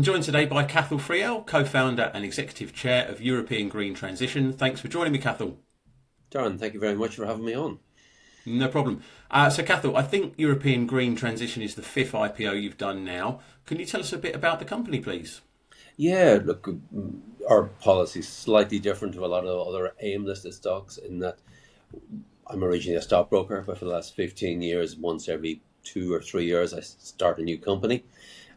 I'm joined today by Cathal Friel, co-founder and executive chair of European Green Transition. Thanks for joining me, Cathal. Darren, thank you very much for having me on. No problem. So Cathal, I think European Green Transition is the fifth IPO you've done now. Can you tell us a bit about the company, please? Yeah, look, our policy is slightly different to a lot of other AIM-listed stocks in that I'm originally a stockbroker, but for the last 15 years, once every 2 or 3 years, I start a new company.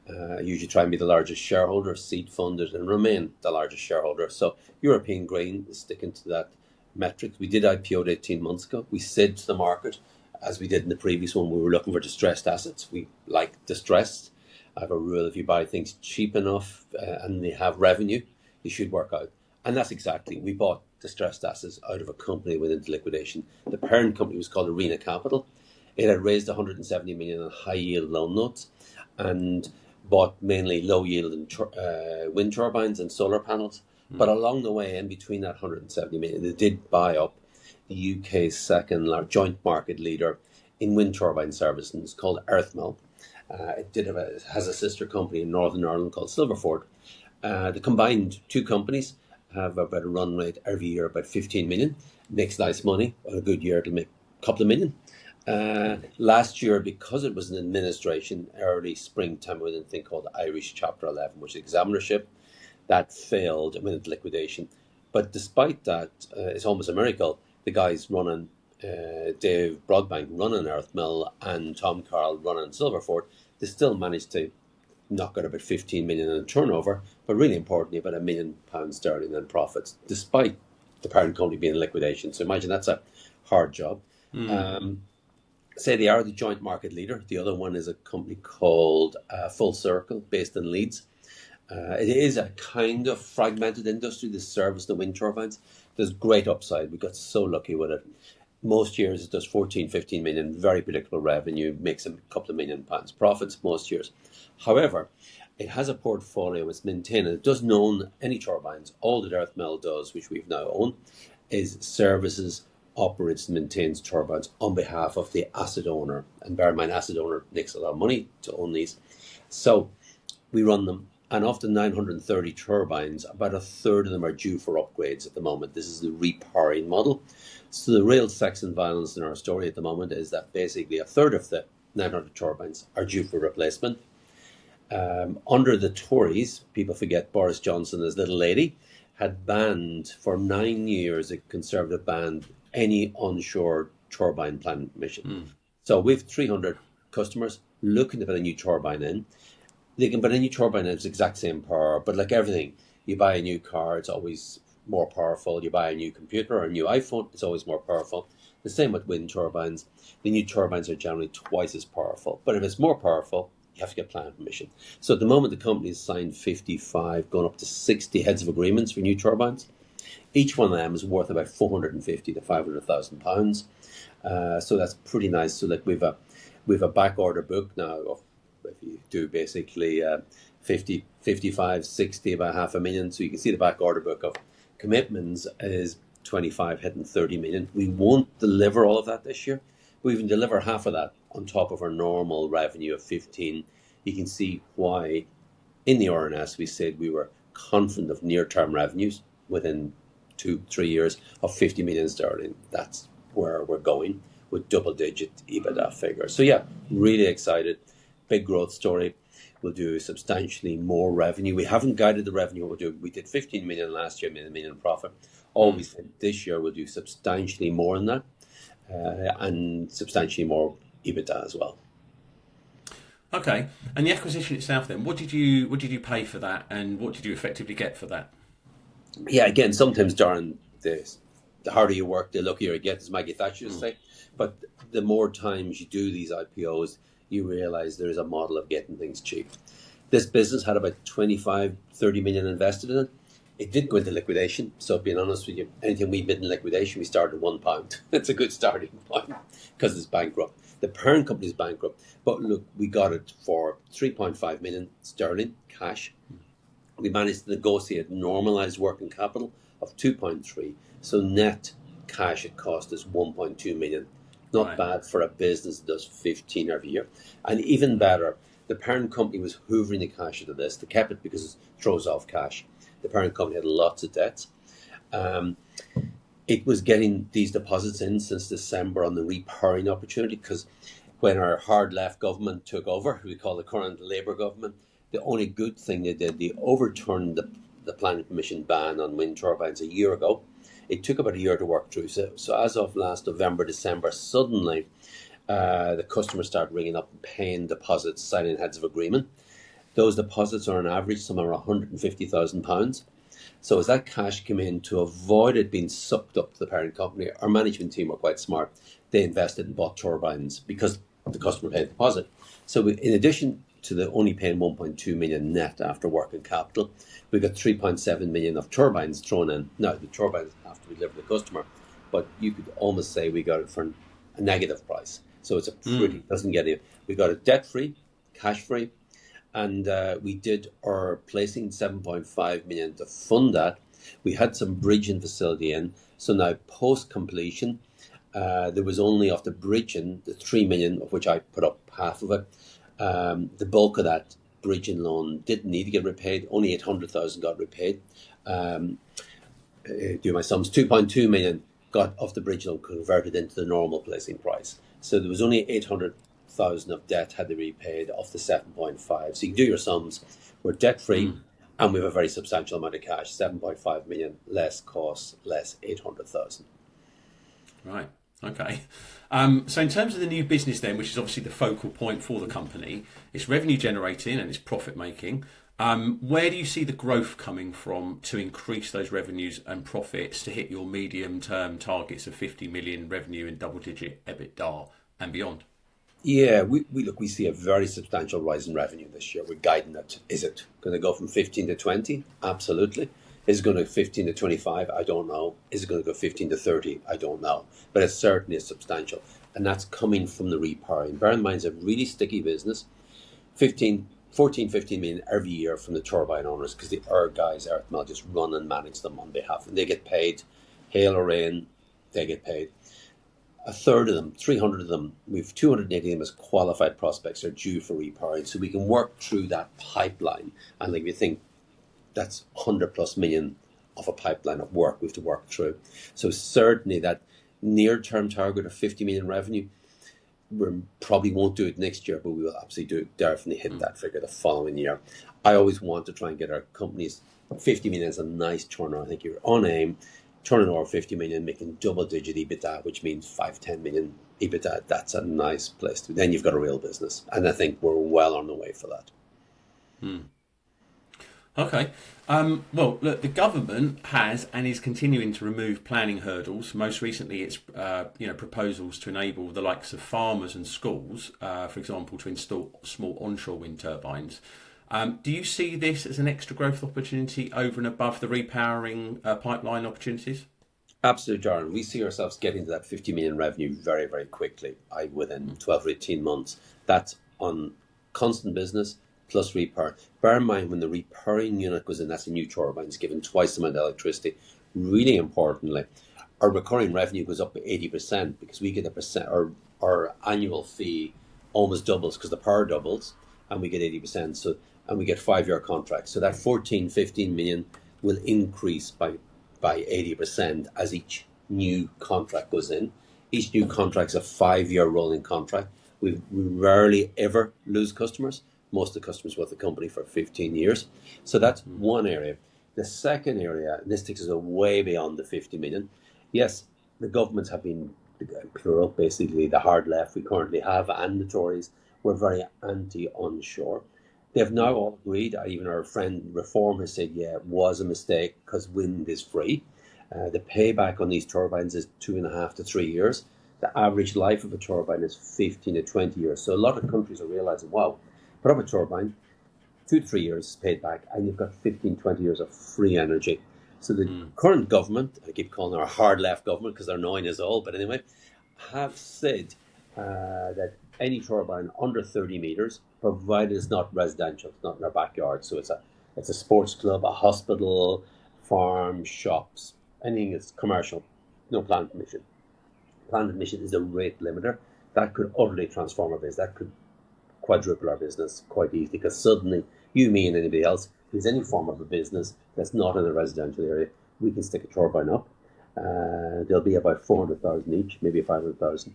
I usually try and be the largest shareholder, seed funded, and remain the largest shareholder. So European Green is sticking to that metric. We did IPO 18 months ago. We said to the market, as we did in the previous one, we were looking for distressed assets. We like distressed. I have a rule: if you buy things cheap enough and they have revenue, they should work out. And that's exactly, we bought distressed assets out of a company went into liquidation. The parent company was called Arena Capital. It had raised 170 million in high yield loan notes and bought mainly low yield wind turbines and solar panels. But along the way, in between that 170 million, they did buy up the UK's second joint market leader in wind turbine services called Earthmill. It has a sister company in Northern Ireland called Silverford. The combined two companies have about a run rate every year about 15 million. Makes nice money. On a good year, it'll make a couple of million. Last year, because it was an administration, early springtime, we had a thing called Irish Chapter 11, which is examinership. That failed and went into liquidation. But despite that, it's almost a miracle. The guys running, Dave Broadbank running Earthmill and Tom Carroll running Silverford, they still managed to knock out about 15 million in turnover, but really importantly, about £1 million sterling in profits, despite the parent company being in liquidation. So imagine that's a hard job. Say they are the joint market leader. The other one is a company called Full Circle, based in Leeds. It is a kind of fragmented industry, the service, the wind turbines. There's great upside. We got so lucky with it. Most years it does 14, 15 million, very predictable revenue, makes a couple of £1 million profits most years. However, it has a portfolio, it's maintained, it doesn't own any turbines. All that Earthmill does, which we've now owned, is services, operates and maintains turbines on behalf of the asset owner. And bear in mind, asset owner makes a lot of money to own these. So we run them. And of the 930 turbines, about a third of them are due for upgrades at the moment. This is the repowering model. So the real sex and violence in our story at the moment is that basically a third of the 900 turbines are due for replacement. Under the Tories, people forget Boris Johnson, his little lady, had banned for 9 years, a Conservative banned any onshore turbine plant mission. So we have 300 customers looking to put a new turbine in. They can put a new turbine in, it's exact same power, but like everything, you buy a new car, it's always more powerful. You buy a new computer or a new iPhone, it's always more powerful. The same with wind turbines. The new turbines are generally twice as powerful. But if it's more powerful, you have to get planning permission. So at the moment, the company has signed 55, going up to 60 heads of agreements for new turbines. Each one of them is worth about 450 to 500,000 pounds. So that's pretty nice. So like we've a back order book now of, if you do basically 50, 55, 60, about 500,000. So you can see the back order book of commitments is 25 hitting 30 million. We won't deliver all of that this year. We even deliver half of that on top of our normal revenue of 15. You can see why in the RNS we said we were confident of near-term revenues within 2-3 years of 50 million sterling. That's where we're going with double-digit EBITDA figures. So yeah, really excited. Big growth story. We'll do substantially more revenue. We haven't guided the revenue we'll do. We did 15 million last year, made $1 million profit. Always said this year we'll do substantially more than that, and substantially more EBITDA as well. Okay, and the acquisition itself then, what did you pay for that, and what did you effectively get for that? Yeah, again, sometimes, Darren, the harder you work, the luckier you get, as Maggie Thatcher used to say. But the more times you do these IPOs, you realize there's a model of getting things cheap. This business had about 25, 30 million invested in it. It did go into liquidation. So being honest with you, anything we bid in liquidation, we started at £1. It's a good starting point because it's bankrupt. The parent company is bankrupt. But look, we got it for 3.5 million sterling cash. We managed to negotiate normalized working capital of 2.3. So net cash it cost us 1.2 million. Not bad for a business that does 15 every year. And even better, The parent company was hoovering the cash out of this. They kept it because it throws off cash. The parent company had lots of debts. Um, it was getting these deposits in since December on the repowering opportunity, because when our hard left government took over, who we call the current Labour government, the only good thing they did, they overturned the planning permission ban on wind turbines a year ago. It took about a year to work through. So as of last November, December, suddenly the customers start ringing up and paying deposits, signing heads of agreement. Those deposits are on average somewhere around £150,000. So as that cash came in, to avoid it being sucked up to the parent company, our management team were quite smart. They invested and bought turbines because the customer paid the deposit. So in addition to the only paying 1.2 million net after working capital, we got 3.7 million of turbines thrown in. Now the turbines have to be delivered to the customer, but you could almost say we got it for a negative price. So it's a pretty, doesn't get it. We got it debt free, cash free, and we did our placing 7.5 million to fund that. We had some bridging facility in. So now post completion, there was only off the bridging, the 3 million of which I put up half of it. The bulk of that bridging loan didn't need to get repaid. Only 800,000 got repaid. Do my sums, 2.2 million got off the bridge loan converted into the normal placing price. So there was only 800,000 of debt had to be repaid off the 7.5. So you can do your sums. We're debt free and we have a very substantial amount of cash, 7.5 million less costs, less 800,000. Right. Okay. So in terms of the new business then, which is obviously the focal point for the company, it's revenue generating and it's profit making. Where do you see the growth coming from to increase those revenues and profits to hit your medium term targets of 50 million revenue and double digit EBITDA and beyond? Yeah, we see a very substantial rise in revenue this year. We're guiding that. Is it going to go from 15 to 20? Absolutely. Is it going to go 15 to 25? I don't know. Is it going to go 15 to 30? I don't know. But it certainly is substantial. And that's coming from the repowering. Bear in mind, it's a really sticky business. 15 million every year from the turbine owners, because the guys, Earthmel, just run and manage them on behalf. And they get paid, hail or rain, they get paid. A third of them, 300 of them, we've 280 of them as qualified prospects are due for repowering. So we can work through that pipeline. And like we think that's 100 plus million of a pipeline of work we have to work through. So certainly that near-term target of 50 million revenue, we probably won't do it next year, but we will absolutely definitely hit that figure the following year. I always want to try and get our companies, 50 million is a nice turnaround. I think you're on aim, turning over 50 million, making double digit EBITDA, which means 5-10 million EBITDA. That's a nice place to be. Then you've got a real business. And I think we're well on the way for that. Okay. Well, look, the government has and is continuing to remove planning hurdles. Most recently, it's proposals to enable the likes of farmers and schools, for example, to install small onshore wind turbines. Do you see this as an extra growth opportunity over and above the repowering pipeline opportunities? Absolutely, Darren. We see ourselves getting to that 50 million revenue very, very quickly, within 12 or 18 months. That's on constant business plus repower. Bear in mind, when the repowering unit goes in, that's a new turbine. It's given twice the amount of electricity. Really importantly, our recurring revenue goes up by 80% because we get a percent. Our annual fee almost doubles because the power doubles, and we get 80%. So, and we get 5-year contracts. So that 15 million will increase by 80% as each new contract goes in. Each new contract is a 5-year rolling contract. We rarely ever lose customers. Most of the customers with the company for 15 years. So that's one area. The second area, and this takes us way beyond the 50 million. Yes, the governments have been, plural, basically the hard left we currently have and the Tories were very anti-onshore. They've now all agreed, even our friend Reform has said, yeah, it was a mistake because wind is free. The payback on these turbines is 2.5 to 3 years. The average life of a turbine is 15 to 20 years. So a lot of countries are realizing, wow, put up a turbine, 2 to 3 years paid back, and you've got 15, 20 years of free energy. So the current government, I keep calling our hard left government because they're annoying us all, but anyway, have said that any turbine under 30 meters, provided it's not residential, it's not in our backyard, so it's a sports club, a hospital, farm, shops, anything that's commercial, no planning permission. Planning permission is a rate limiter. That could utterly transform our business. That could quadruple our business quite easily, because suddenly you, me, and anybody else who's any form of a business that's not in a residential area, we can stick a turbine up. There'll be about 400,000 each, maybe 500,000.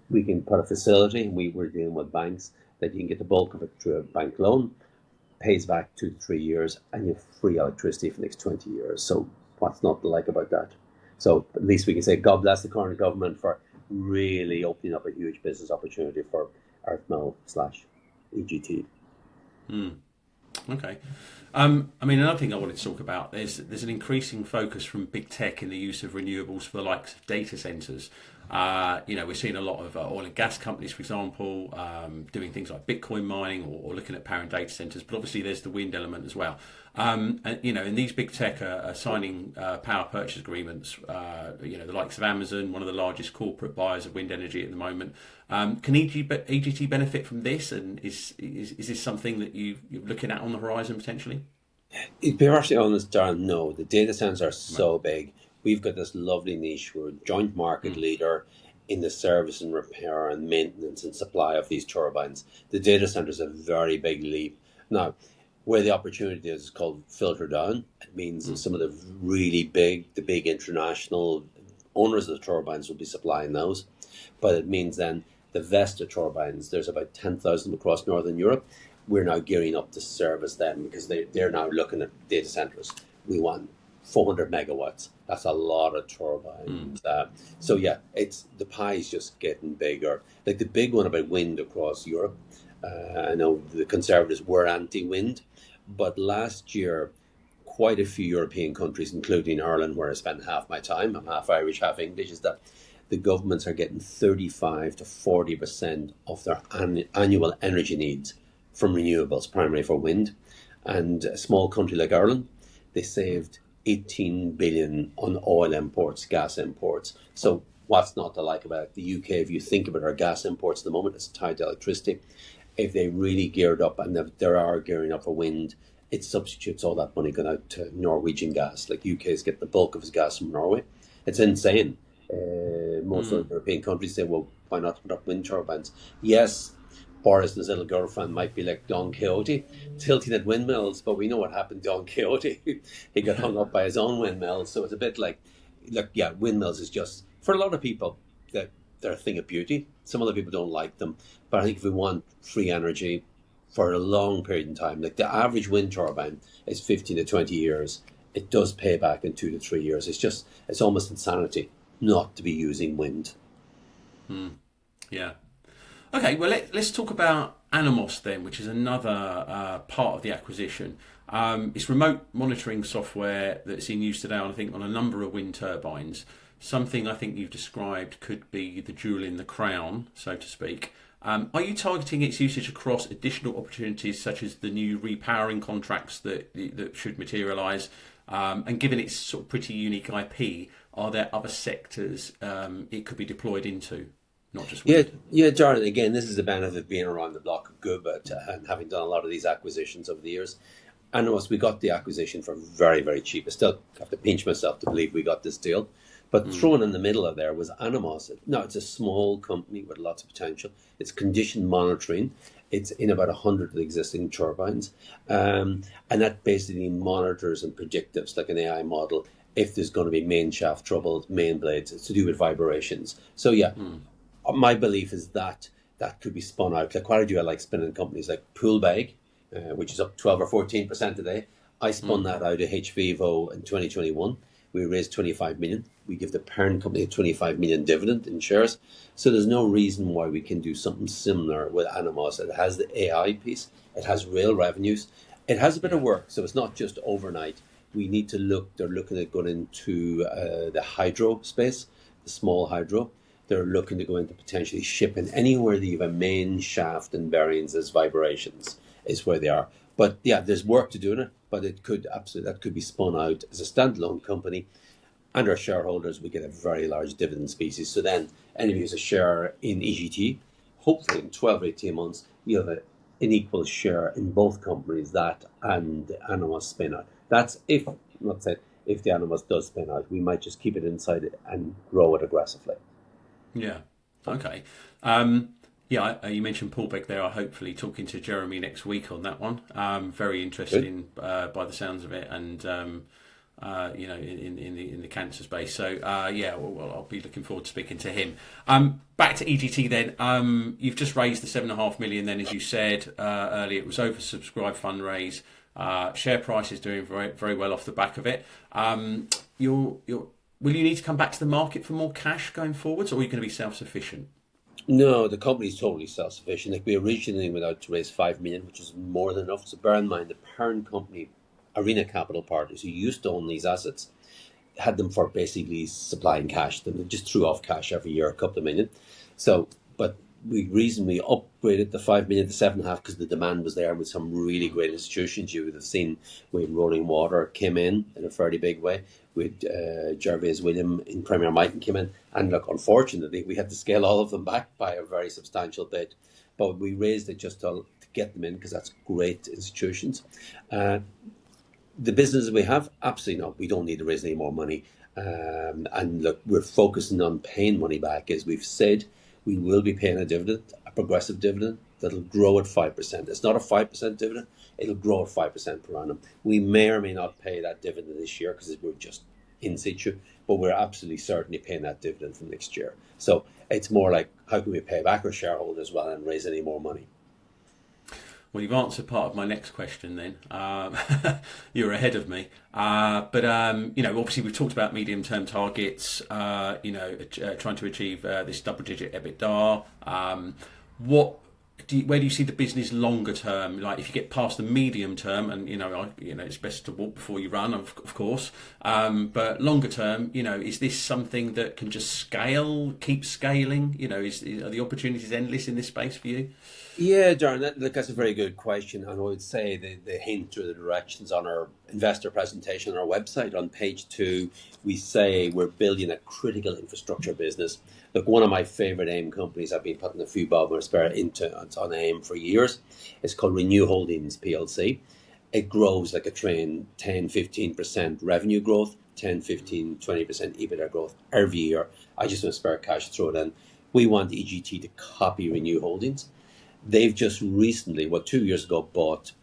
We can put a facility, and we're dealing with banks, that you can get the bulk of it through a bank loan, pays back 2 to 3 years, and you have free electricity for the next 20 years. So what's not to like about that? So at least we can say God bless the current government for really opening up a huge business opportunity for Earthmill/EGT. Okay. I mean, another thing I wanted to talk about, there's an increasing focus from big tech in the use of renewables for the likes of data centres. We're seeing a lot of oil and gas companies, for example, doing things like Bitcoin mining or looking at powering data centres. But obviously, there's the wind element as well. And these big tech are signing power purchase agreements. The likes of Amazon, one of the largest corporate buyers of wind energy at the moment. Can EGT benefit from this? And is this something that you're looking at on the horizon potentially? To be actually honest, Darren, no. The data centers are so big. We've got this lovely niche. We're a joint market leader in the service and repair and maintenance and supply of these turbines. The data center is a very big leap. Now, where the opportunity is called filter down, it means that some of the the big international owners of the turbines will be supplying those. But it means then the Vesta turbines, there's about 10,000 across Northern Europe. We're now gearing up to service them, because they're now looking at data centers. We want 400 megawatts. That's a lot of turbines. So yeah, the pie is just getting bigger. Like the big one about wind across Europe. I know the Conservatives were anti-wind, but last year, quite a few European countries, including Ireland, where I spend half my time, I'm half Irish, half English, is that the governments are getting 35 to 40% of their annual energy needs from renewables, primarily for wind. And a small country like Ireland, they saved 18 billion on oil imports, gas imports. So what's not to like about it? The UK, if you think about our gas imports at the moment, it's tied to electricity. If they really geared up, and they are gearing up for wind, it substitutes all that money going out to Norwegian gas. Like UK's get the bulk of its gas from Norway. It's insane. Most of the European countries say, well, why not put up wind turbines? Yes, Boris and his little girlfriend might be like Don Quixote, tilting at windmills, but we know what happened to Don Quixote. He got hung up by his own windmills. So it's a bit like, look, yeah, windmills is just, for a lot of people, that they're a thing of beauty. Some other people don't like them. But I think if we want free energy for a long period of time, like the average wind turbine is 15 to 20 years. It does pay back in 2 to 3 years. It's almost insanity not to be using wind. Yeah. Okay, well, let's talk about Anemos then, which is another part of the acquisition. It's remote monitoring software that's in use today, I think, on a number of wind turbines. Something I think you've described could be the jewel in the crown, so to speak. Are you targeting its usage across additional opportunities, such as the new repowering contracts that should materialise? And given its sort of pretty unique IP, are there other sectors it could be deployed into? Not just wind. Yeah, Darren. Again, this is the benefit of being around the block good, but and having done a lot of these acquisitions over the years. And we got the acquisition for very, very cheap. I still have to pinch myself to believe we got this deal. But thrown in the middle of there was Anemos. Now, it's a small company with lots of potential. It's condition monitoring. It's in about 100 of the existing turbines. And that basically monitors and predictives, like an AI model, if there's going to be main shaft trouble, main blades. It's to do with vibrations. So yeah, my belief is that could be spun out. Like what I do, I like spinning companies like Poolbag, which is up 12 or 14% today. I spun that out of HVivo in 2021. We raised 25 million. We give the parent company a 25 million dividend in shares. So there's no reason why we can do something similar with Anemos. It has the AI piece. It has real revenues. It has a bit of work. So it's not just overnight. We need to look. They're looking at going into the hydro space, the small hydro. They're looking to go into potentially shipping anywhere that you have a main shaft and bearings as vibrations is where they are. But yeah, there's work to do in it, but that could be spun out as a standalone company, and our shareholders would get a very large dividend species. So then anybody who's a share in EGT, hopefully in 12 or 18 months, you have an equal share in both companies, that and the Anemos spin out. That's if the Anemos does spin out, we might just keep it inside it and grow it aggressively. Yeah. Okay. Yeah, you mentioned Paul Beck there. I'm hopefully talking to Jeremy next week on that one. Very Good. interesting by the sounds of it, and in the cancer space. So well, I'll be looking forward to speaking to him. Back to EGT then. You've just raised the 7.5 million. Then, as you said earlier, it was oversubscribed fundraise. Share price is doing very very well off the back of it. Will you need to come back to the market for more cash going forwards, or are you going to be self-sufficient? No, the company's totally self-sufficient. Like we originally went out to raise 5 million, which is more than enough. So bear in mind, the parent company, Arena Capital Partners, who used to own these assets, had them for basically supplying cash. They just threw off cash every year, a couple of million. So, but we recently upgraded the 5 million to 7.5 because the demand was there with some really great institutions. You would have seen when Rolling Water came in a fairly big way. With Gervais William in Premier Miton came in. And look, unfortunately, we had to scale all of them back by a very substantial bit. But we raised it just to get them in because that's great institutions. The business we have, absolutely not. We don't need to raise any more money. And look, we're focusing on paying money back. As we've said, we will be paying a dividend, a progressive dividend that'll grow at 5%. It's not a 5% dividend. It'll grow at 5% per annum. We may or may not pay that dividend this year because we're just in situ, but we're absolutely certainly paying that dividend from next year. So it's more like, how can we pay back our shareholders rather than raise any more money? Well, you've answered part of my next question then. You're ahead of me. Obviously we've talked about medium-term targets, trying to achieve this double-digit EBITDA. Where do you see the business longer term? Like if you get past the medium term, and it's best to walk before you run, of course. But longer term, is this something that can just scale, keep scaling? Are the opportunities endless in this space for you? Yeah, Darren, that's a very good question. And I would say the hint or the directions on our investor presentation on our website on page 2, we say we're building a critical infrastructure business. Look, one of my favorite AIM companies, I've been putting a few bob or spare into on AIM for years. It's called Renew Holdings PLC. It grows like a train, 10-15% revenue growth, 10-15-20% EBITDA growth every year. I just want spare cash to throw it in. We want EGT to copy Renew Holdings. They've just recently, 2 years ago, bought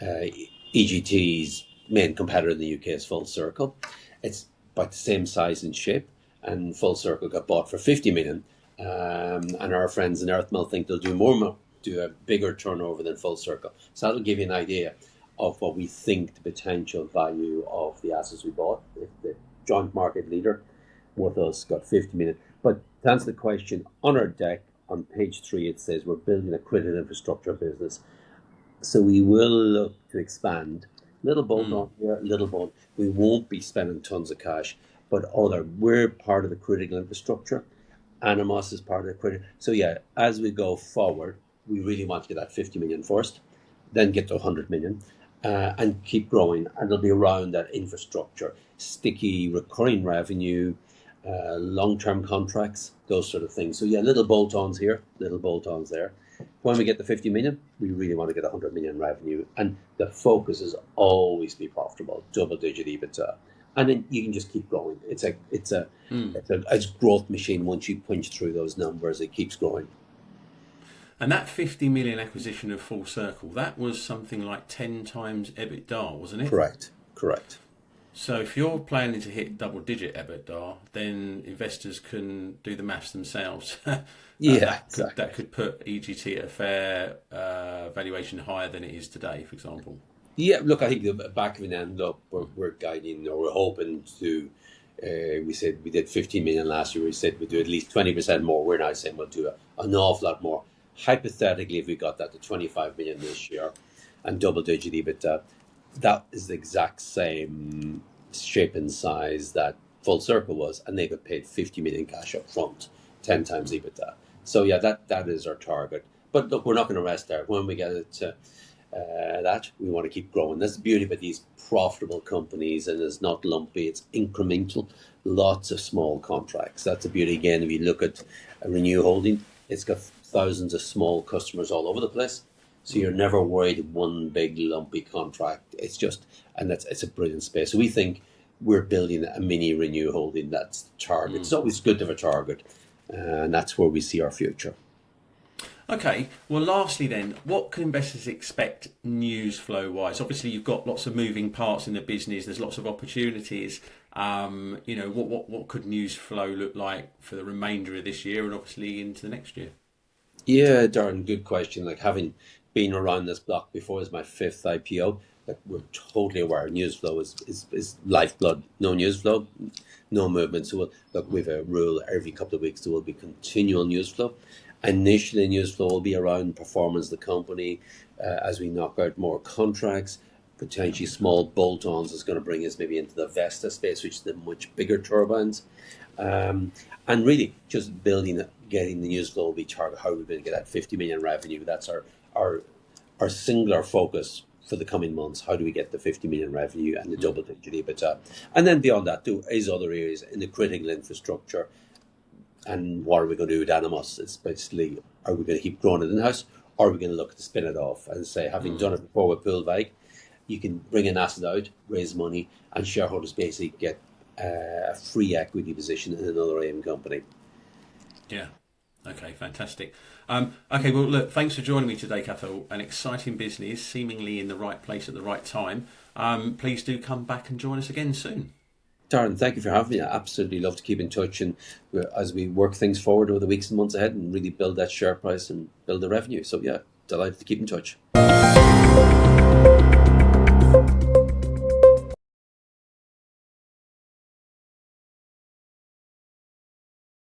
EGT's main competitor in the UK is Full Circle. It's about the same size and shape, and Full Circle got bought for 50 million. And our friends in Earthmill think they'll do a bigger turnover than Full Circle. So that'll give you an idea of what we think the potential value of the assets we bought. If the joint market leader with us got 50 million. But to answer the question, on our deck, on page 3, it says we're building a critical infrastructure business. So we will look to expand. Little bolt on here, little bolt. We won't be spending tons of cash, but we're part of the critical infrastructure. Anemos is part of the critical. So yeah, as we go forward, we really want to get that 50 million first, then get to 100 million, and keep growing. And it'll be around that infrastructure, sticky, recurring revenue, long-term contracts, those sort of things. So yeah, little bolt-ons here, little bolt-ons there. When we get the 50 million, we really want to get 100 million revenue. And the focus is always be profitable, double-digit EBITDA. And then you can just keep growing. It's a growth machine. Once you punch through those numbers, it keeps growing. And that 50 million acquisition of Full Circle, that was something like 10 times EBITDA, wasn't it? Correct. So if you're planning to hit double-digit EBITDA, then investors can do the maths themselves. Exactly. That could put EGT at a fair valuation higher than it is today, for example. Yeah, look, I think the back of an end, look, we're guiding, or we're hoping to, we said we did 15 million last year. We said we'd do at least 20% more. We're now saying we'll do an awful lot more. Hypothetically, if we got that to 25 million this year and double-digit EBITDA, that is the exact same shape and size that Full Circle was, and they got paid 50 million cash up front, 10 times EBITDA. So yeah, that is our target. But look, we're not going to rest there. When we get it to that, we want to keep growing. That's the beauty about these profitable companies, and it's not lumpy, it's incremental, lots of small contracts. That's the beauty. Again, if you look at a Renew Holding, it's got thousands of small customers all over the place. So you're never worried one big lumpy contract. It's a brilliant space. So we think we're building a mini Renew Holding. That's the target. It's always good to have a target, and that's where we see our future. Okay, well, lastly, then, what can investors expect news flow wise? Obviously, you've got lots of moving parts in the business. There's lots of opportunities. What could news flow look like for the remainder of this year and obviously into the next year? Yeah, Darren, good question. Like having been around this block before, is my fifth IPO. Like we're totally aware news flow is lifeblood. No news flow, no movement. So look, we've a rule every couple of weeks there will be continual news flow. Initially, news flow will be around performance of the company as we knock out more contracts. Potentially small bolt-ons is going to bring us maybe into the Vesta space, which is the much bigger turbines. And really just getting the news flow will be target how we're going to get that 50 million revenue. That's our singular focus for the coming months. How do we get the 50 million revenue and the double digit EBITDA? And then beyond that, there is other areas in the critical infrastructure. And what are we going to do with Anemos? It's basically, are we going to keep growing it in-house, or are we going to look to spin it off? And say, having done it before with Poolbag, you can bring an asset out, raise money, and shareholders basically get a free equity position in another AIM company. Yeah. Okay, fantastic. Okay, well, look, thanks for joining me today, Cathal. An exciting business, seemingly in the right place at the right time. Please do come back and join us again soon. Darren, thank you for having me. I absolutely love to keep in touch, and as we work things forward over the weeks and months ahead and really build that share price and build the revenue. So yeah, delighted to keep in touch.